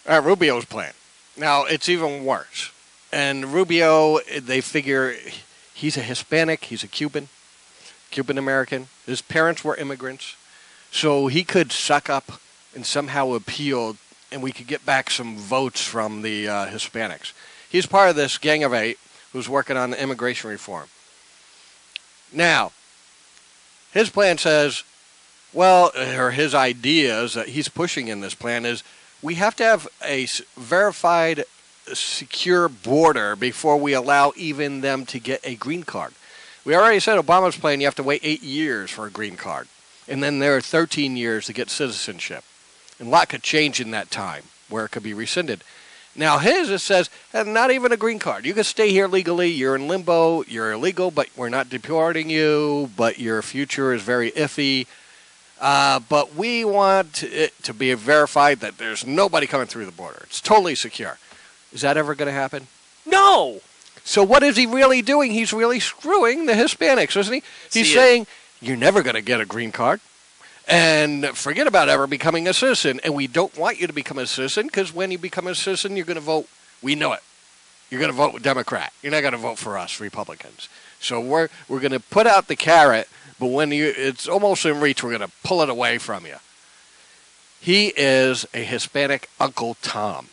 Rubio's plan. Now, it's even worse. And Rubio, they figure he's a Hispanic, he's a Cuban American. His parents were immigrants. So he could suck up and somehow appeal, and we could get back some votes from the Hispanics. He's part of this Gang of Eight who's working on immigration reform. Now, his plan says, well, or his ideas that he's pushing in this plan is we have to have a verified, secure border before we allow even them to get a green card. We already said Obama's plan, you have to wait 8 years for a green card. And then there are 13 years to get citizenship. And a lot could change in that time where it could be rescinded. Now his, it says, not even a green card. You can stay here legally. You're in limbo. You're illegal, but we're not deporting you. But your future is very iffy. But we want it to be verified that there's nobody coming through the border. It's totally secure. Is that ever going to happen? No! So what is he really doing? He's really screwing the Hispanics, isn't he? He's saying, you're never going to get a green card. And forget about ever becoming a citizen. And we don't want you to become a citizen because when you become a citizen, you're going to vote. We know it. You're going to vote Democrat. You're not going to vote for us, Republicans. So we're going to put out the carrot, but when it's almost in reach, we're going to pull it away from you. He is a Hispanic Uncle Tom.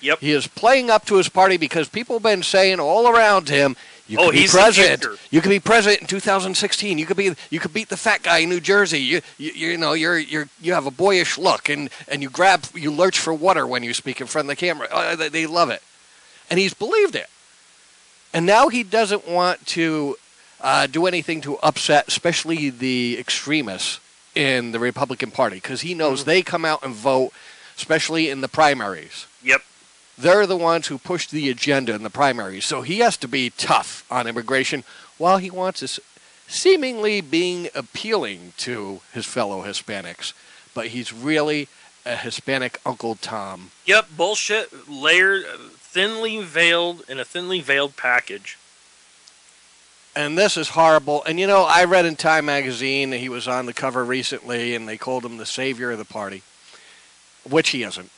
Yep. He is playing up to his party because people have been saying all around him, you can be president. You can be president in 2016. You could beat the fat guy in New Jersey. You have a boyish look and you lurch for water when you speak in front of the camera. They love it, and he's believed it. And now he doesn't want to do anything to upset, especially the extremists in the Republican Party, because he knows they come out and vote, especially in the primaries. Yep. They're the ones who push the agenda in the primaries. So he has to be tough on immigration while he wants this seemingly being appealing to his fellow Hispanics. But he's really a Hispanic Uncle Tom. Yep, bullshit, layered, thinly veiled, in a thinly veiled package. And this is horrible. And, you know, I read in Time magazine, he was on the cover recently, and they called him the savior of the party, which he isn't.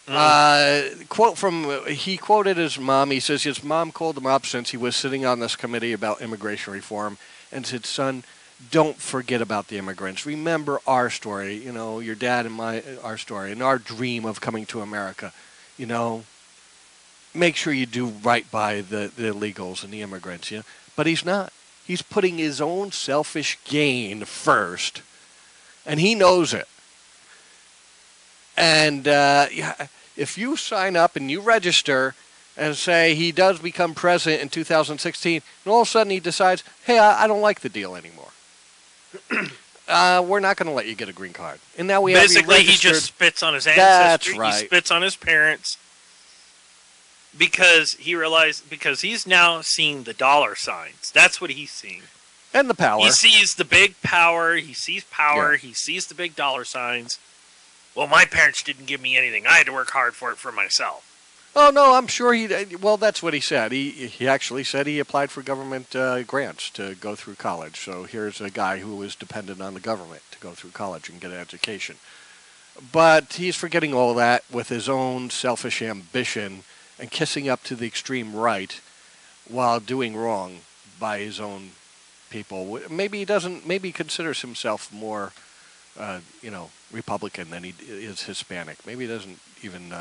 He quoted his mom. He says his mom called him up since he was sitting on this committee about immigration reform and said, son, don't forget about the immigrants. Remember our story, you know, your dad and our story and our dream of coming to America. You know, make sure you do right by the illegals and the immigrants. You know? But he's not. He's putting his own selfish gain first, and he knows it. And if you sign up and you register and say he does become president in 2016, and all of a sudden he decides, hey, I don't like the deal anymore. We're not going to let you get a green card. And now we basically have you he just spits on his That's ancestry. right. He spits on his parents because he realized he's now seeing the dollar signs. That's what he's seeing. And the power. He sees the big power. He sees power. Yeah. He sees the big dollar signs. Well, my parents didn't give me anything. I had to work hard for it for myself. Oh, no, I'm sure well, that's what he said. He actually said he applied for government grants to go through college. So here's a guy who was dependent on the government to go through college and get an education. But he's forgetting all that with his own selfish ambition and kissing up to the extreme right while doing wrong by his own people. Maybe he considers himself more, Republican than he is Hispanic. Maybe he doesn't even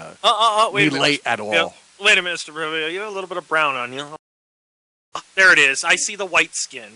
relate at all. Yeah. Wait a minute, Mr. Rubio. You have a little bit of brown on you. There it is. I see the white skin.